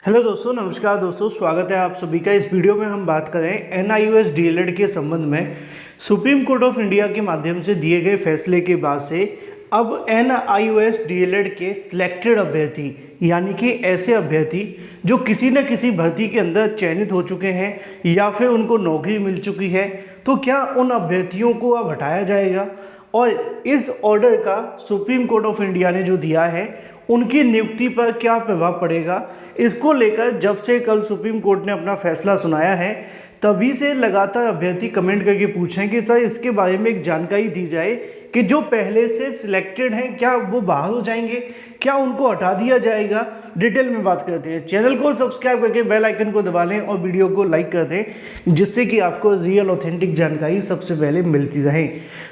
Hello दोस्तों, नमस्कार दोस्तों, स्वागत है आप सभी का। इस वीडियो में हम बात करें एनआईओएस डीएलएड के संबंध में। सुप्रीम कोर्ट ऑफ इंडिया के माध्यम से दिए गए फैसले के बाद से अब एनआईओएस डीएलएड के सिलेक्टेड अभ्यर्थी यानी कि ऐसे अभ्यर्थी जो किसी न किसी भर्ती के अंदर चयनित हो चुके हैं या फिर उनको नौकरी मिल चुकी है, तो क्या उन अभ्यर्थियों को अब हटाया जाएगा? और इस ऑर्डर का सुप्रीम कोर्ट ऑफ इंडिया ने जो दिया है उनकी नियुक्ति पर क्या प्रभाव पड़ेगा, इसको लेकर जब से कल सुप्रीम कोर्ट ने अपना फैसला सुनाया है तभी से लगातार अभ्यर्थी कमेंट करके पूछ रहे हैं कि सर इसके बारे में एक जानकारी दी जाए कि जो पहले से सिलेक्टेड हैं क्या वो बाहर हो जाएंगे, क्या उनको हटा दिया जाएगा। डिटेल में बात करते हैं। चैनल को सब्सक्राइब करके बेल आइकन को दबा लें और वीडियो को लाइक कर दें, जिससे कि आपको रियल ऑथेंटिक जानकारी सबसे पहले मिलती रहे।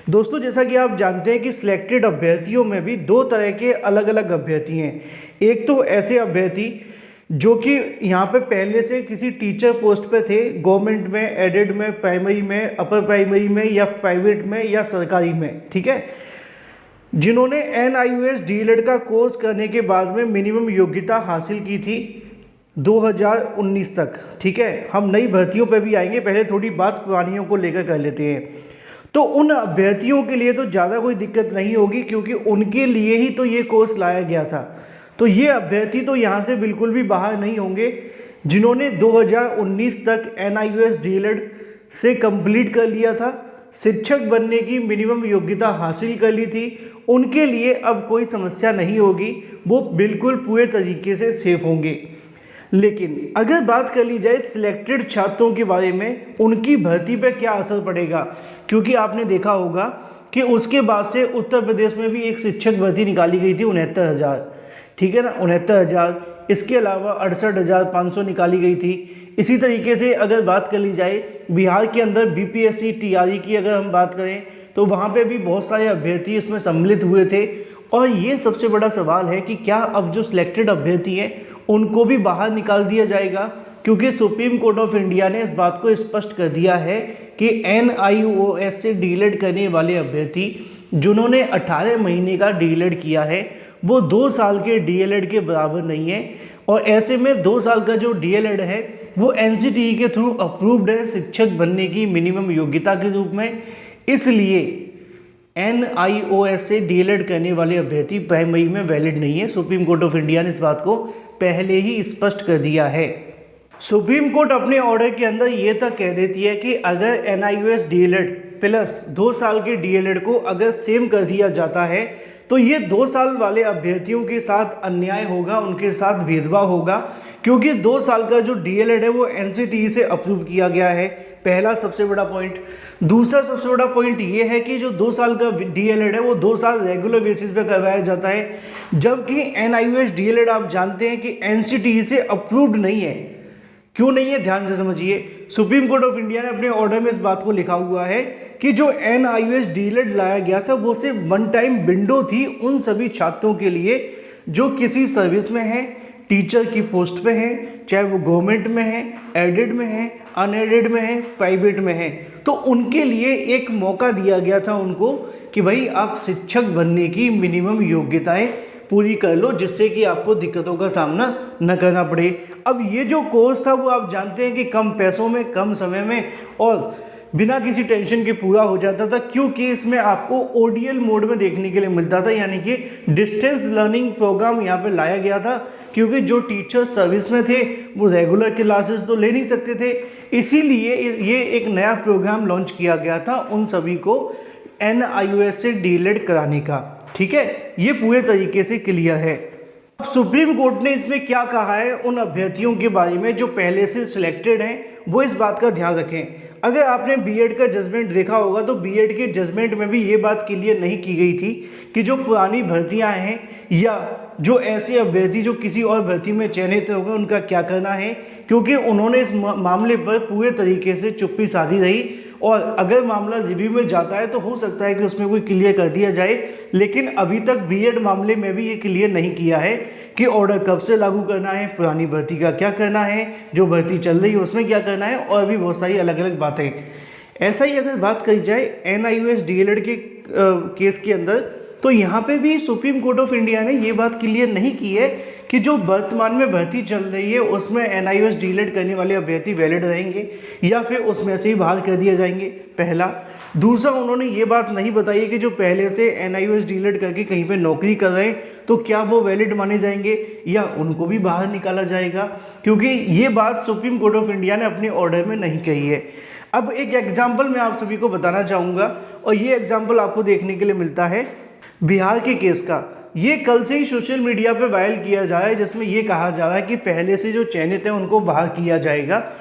दोस्तों, जैसा कि आप जानते हैं कि सिलेक्टेड अभ्यर्थियों में भी दो तरह के अलग अलग अभ्यर्थी हैं। एक तो ऐसे अभ्यर्थी जो कि यहाँ पे पहले से किसी टीचर पोस्ट पे थे, गवर्नमेंट में, एडेड में, प्राइमरी में, अपर प्राइमरी में या प्राइवेट में या सरकारी में, ठीक है, जिन्होंने एनआईओएस डीएलएड का कोर्स करने के बाद में मिनिमम योग्यता हासिल की थी 2019 तक। ठीक है, हम नई भर्तियों पे भी आएंगे, पहले थोड़ी बात पुरानियों को लेकर कर लेते हैं। तो उन अभ्यर्थियों के लिए तो ज़्यादा कोई दिक्कत नहीं होगी, क्योंकि उनके लिए ही तो ये कोर्स लाया गया था। तो ये अभ्यर्थी तो यहाँ से बिल्कुल भी बाहर नहीं होंगे। जिन्होंने 2019 तक एनआईओएस डीएलएड से कंप्लीट कर लिया था, शिक्षक बनने की मिनिमम योग्यता हासिल कर ली थी, उनके लिए अब कोई समस्या नहीं होगी, वो बिल्कुल पूरे तरीके से सेफ होंगे। लेकिन अगर बात कर ली जाए सिलेक्टेड छात्रों के बारे में, उनकी भर्ती पर क्या असर पड़ेगा, क्योंकि आपने देखा होगा कि उसके बाद से उत्तर प्रदेश में भी एक शिक्षक भर्ती निकाली गई थी 69,000, ठीक है ना, 69,000। इसके अलावा 68,500 निकाली गई थी। इसी तरीके से अगर बात कर ली जाए बिहार के अंदर बीपीएससी टीआरई की अगर हम बात करें तो वहाँ पे भी बहुत सारे अभ्यर्थी इसमें सम्मिलित हुए थे। और ये सबसे बड़ा सवाल है कि क्या अब जो सिलेक्टेड अभ्यर्थी हैं उनको भी बाहर निकाल दिया जाएगा, क्योंकि सुप्रीम कोर्ट ऑफ इंडिया ने इस बात को स्पष्ट कर दिया है कि एनआईओएस से डीएलएड करने वाले अभ्यर्थी जिन्होंने 18 महीने का डीएलएड किया है वो 2 साल के डीएलएड के बराबर नहीं है। और ऐसे में 2 साल का जो डीएलएड है वो एनसीटीई के थ्रू अप्रूव्ड है शिक्षक बनने की मिनिमम योग्यता के रूप में। इसलिए एनआईओएस से डीएलएड करने वाले अभ्यर्थी प्राइमरी में वैलिड नहीं है। सुप्रीम कोर्ट ऑफ इंडिया ने इस बात को पहले ही स्पष्ट कर दिया है। सुप्रीम कोर्ट अपने ऑर्डर के अंदर ये तक कह देती है कि अगर एनआईओएस डीएलएड प्लस 2 साल के डीएलएड को अगर सेम कर दिया जाता है तो ये 2 साल वाले अभ्यर्थियों के साथ अन्याय होगा, उनके साथ भेदभाव होगा, क्योंकि 2 साल का जो डीएलएड है वो एनसीटीई से अप्रूव किया गया है। पहला सबसे बड़ा पॉइंट। दूसरा सबसे बड़ा पॉइंट ये है कि जो 2 साल का डीएलएड है वो 2 साल रेगुलर बेसिस पे करवाया जाता है, जबकि एनआईओएस डीएलएड आप जानते हैं कि एनसीटीई से अप्रूव्ड नहीं है। क्यों नहीं है, ध्यान से समझिए। सुप्रीम कोर्ट ऑफ इंडिया ने अपने ऑर्डर में इस बात को लिखा हुआ है कि जो एनआईओएस डीएलएड लाया गया था वो सिर्फ वन टाइम विंडो थी उन सभी छात्रों के लिए जो किसी सर्विस में हैं, टीचर की पोस्ट पे हैं, चाहे वो गवर्नमेंट में है, एडेड में है, अनएडेड में है, प्राइवेट में है। तो उनके लिए एक मौका दिया गया था उनको कि भाई आप शिक्षक बनने की मिनिमम योग्यताएं पूरी कर लो, जिससे कि आपको दिक्कतों का सामना न करना पड़े। अब ये जो कोर्स था वो आप जानते हैं कि कम पैसों में, कम समय में और बिना किसी टेंशन के पूरा हो जाता था, क्योंकि इसमें आपको ओडीएल मोड में देखने के लिए मिलता था, यानी कि डिस्टेंस लर्निंग प्रोग्राम यहाँ पे लाया गया था, क्योंकि जो टीचर सर्विस में थे वो रेगुलर क्लासेस तो ले नहीं सकते थे। इसीलिए ये एक नया प्रोग्राम लॉन्च किया गया था उन सभी को एनआईओएस से डीएलएड कराने का। ठीक है, ये पूरे तरीके से क्लियर है। अब सुप्रीम कोर्ट ने इसमें क्या कहा है उन अभ्यर्थियों के बारे में जो पहले से सिलेक्टेड हैं, वो इस बात का ध्यान रखें। अगर आपने बीएड का जजमेंट देखा होगा तो बीएड के जजमेंट में भी ये बात क्लियर नहीं की गई थी कि जो पुरानी भर्तियां हैं या जो ऐसे अभ्यर्थी जो किसी और भर्ती में चयनित हो गए उनका क्या करना है, क्योंकि उन्होंने इस मामले पर पूरे तरीके से चुप्पी साधी रही। और अगर मामला रिव्यू में जाता है तो हो सकता है कि उसमें कोई क्लियर कर दिया जाए, लेकिन अभी तक बीएड मामले में भी ये क्लियर नहीं किया है कि ऑर्डर कब से लागू करना है, पुरानी भर्ती का क्या करना है, जो भर्ती चल रही है उसमें क्या करना है, और भी बहुत सारी अलग अलग बातें। ऐसा ही अगर बात करी जाए एनआईओएस डीएलएड के केस के अंदर, तो यहाँ पे भी सुप्रीम कोर्ट ऑफ इंडिया ने ये बात क्लियर नहीं की है कि जो वर्तमान में भर्ती चल रही है उसमें एनआईओएस डीएलएड करने वाले अभ्यर्थी वैलिड रहेंगे या फिर उसमें से ही बाहर कर दिया जाएंगे, पहला। दूसरा, उन्होंने ये बात नहीं बताई है कि जो पहले से एनआईओएस डीएलएड करके कहीं पे नौकरी कर रहे हैं तो क्या वो वैलिड माने जाएंगे या उनको भी बाहर निकाला जाएगा, क्योंकि ये बात सुप्रीम कोर्ट ऑफ इंडिया ने अपने ऑर्डर में नहीं कही है। अब एक एग्जाम्पल मैं आप सभी को बताना चाहूँगा और ये एग्जाम्पल आपको देखने के लिए मिलता है बिहार के केस का। ये कल से ही सोशल मीडिया पे वायरल किया जा रहा है, जिसमें ये कहा जा रहा है कि पहले से जो चयनित हैं उनको बाहर किया जाएगा।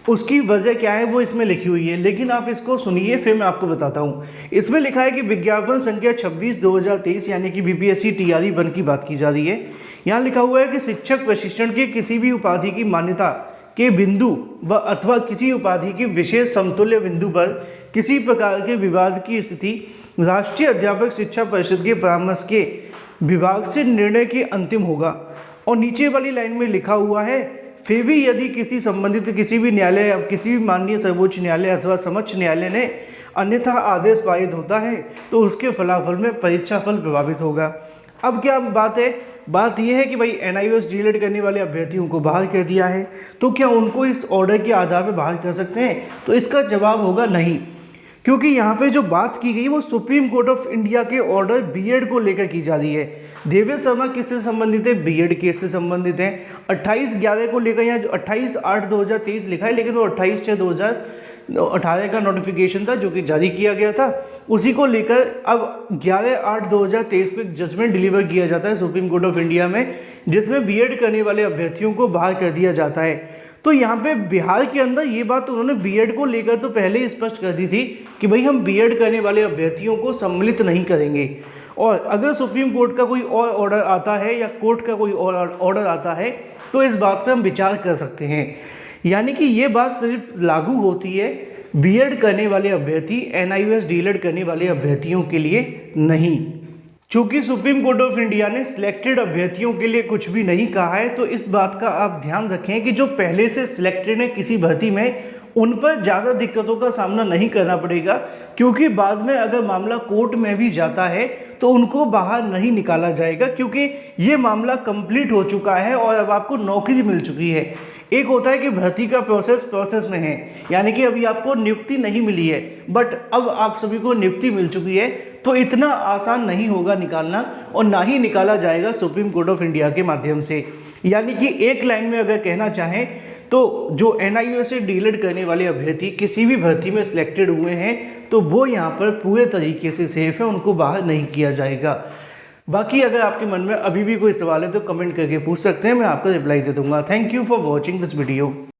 उसकी वजह क्या है वो इसमें लिखी हुई है, लेकिन आप इसको सुनिए फिर मैं आपको बताता हूँ। इसमें लिखा है कि विज्ञापन संख्या 26/2023 यानी कि बीपीएससी टीआरई 1 की बात की जा रही है। यहाँ लिखा हुआ है कि शिक्षक प्रशिक्षण के किसी भी उपाधि की मान्यता के बिंदु व अथवा किसी उपाधि के विशेष समतुल्य बिंदु पर किसी प्रकार के विवाद की स्थिति राष्ट्रीय अध्यापक शिक्षा परिषद के परामर्श के विभाग से निर्णय के अंतिम होगा। और नीचे वाली लाइन में लिखा हुआ है, फिर भी यदि किसी संबंधित किसी भी न्यायालय या किसी भी माननीय सर्वोच्च न्यायालय अथवा समक्ष न्यायालय ने अन्यथा आदेश पारित होता है तो उसके फलाफल में परीक्षा फल प्रभावित होगा। अब क्या बात है, बात यह है कि भाई एनआईओएस डीएलएड करने वाले अभ्यर्थियों को बाहर कर दिया है, तो क्या उनको इस ऑर्डर के आधार पर बाहर कर सकते हैं? तो इसका जवाब होगा नहीं, क्योंकि यहाँ पे जो बात की गई वो सुप्रीम कोर्ट ऑफ इंडिया के ऑर्डर बीएड को लेकर की जा रही है। देवेश शर्मा किससे संबंधित है? बीएड केस से संबंधित है। 28/11 को लेकर यहाँ जो 28/8/2023 लिखा है, लेकिन वो 28/6/2018 का नोटिफिकेशन था जो कि जारी किया गया था। उसी को लेकर अब 11/8/2023 पे जजमेंट डिलीवर किया जाता है सुप्रीम कोर्ट ऑफ इंडिया में, जिसमें बीएड करने वाले अभ्यर्थियों को बाहर कर दिया जाता है। तो यहाँ पे बिहार के अंदर ये बात उन्होंने बीएड को लेकर तो पहले ही स्पष्ट कर दी थी कि भाई हम बीएड करने वाले अभ्यर्थियों को सम्मिलित नहीं करेंगे। और अगर सुप्रीम कोर्ट का कोई और ऑर्डर आता है या कोर्ट का कोई और ऑर्डर आता है तो इस बात पे हम विचार कर सकते हैं। यानी कि ये बात सिर्फ लागू होती है बीएड करने वाले अभ्यर्थी एनआईओएस डीएलएड करने वाले अभ्यर्थियों के लिए नहीं। चूंकि सुप्रीम कोर्ट ऑफ इंडिया ने सिलेक्टेड अभ्यर्थियों के लिए कुछ भी नहीं कहा है, तो इस बात का आप ध्यान रखें कि जो पहले से सिलेक्टेड है किसी भर्ती में, उन पर ज़्यादा दिक्कतों का सामना नहीं करना पड़ेगा, क्योंकि बाद में अगर मामला कोर्ट में भी जाता है तो उनको बाहर नहीं निकाला जाएगा, क्योंकि ये मामला कंप्लीट हो चुका है और अब आपको नौकरी मिल चुकी है। एक होता है कि भर्ती का प्रोसेस में है, यानी कि अभी आपको नियुक्ति नहीं मिली है, बट अब आप सभी को नियुक्ति मिल चुकी है, तो इतना आसान नहीं होगा निकालना, और ना ही निकाला जाएगा सुप्रीम कोर्ट ऑफ इंडिया के माध्यम से। यानी कि एक लाइन में अगर कहना चाहें तो जो एनआईओएस से डीएलएड करने वाले अभ्यर्थी किसी भी भर्ती में सिलेक्टेड हुए हैं तो वो यहाँ पर पूरे तरीके से सेफ है, उनको बाहर नहीं किया जाएगा। बाकी अगर आपके मन में अभी भी कोई सवाल है तो कमेंट करके पूछ सकते हैं, मैं आपको रिप्लाई दे दूंगा। Thank you for watching this video.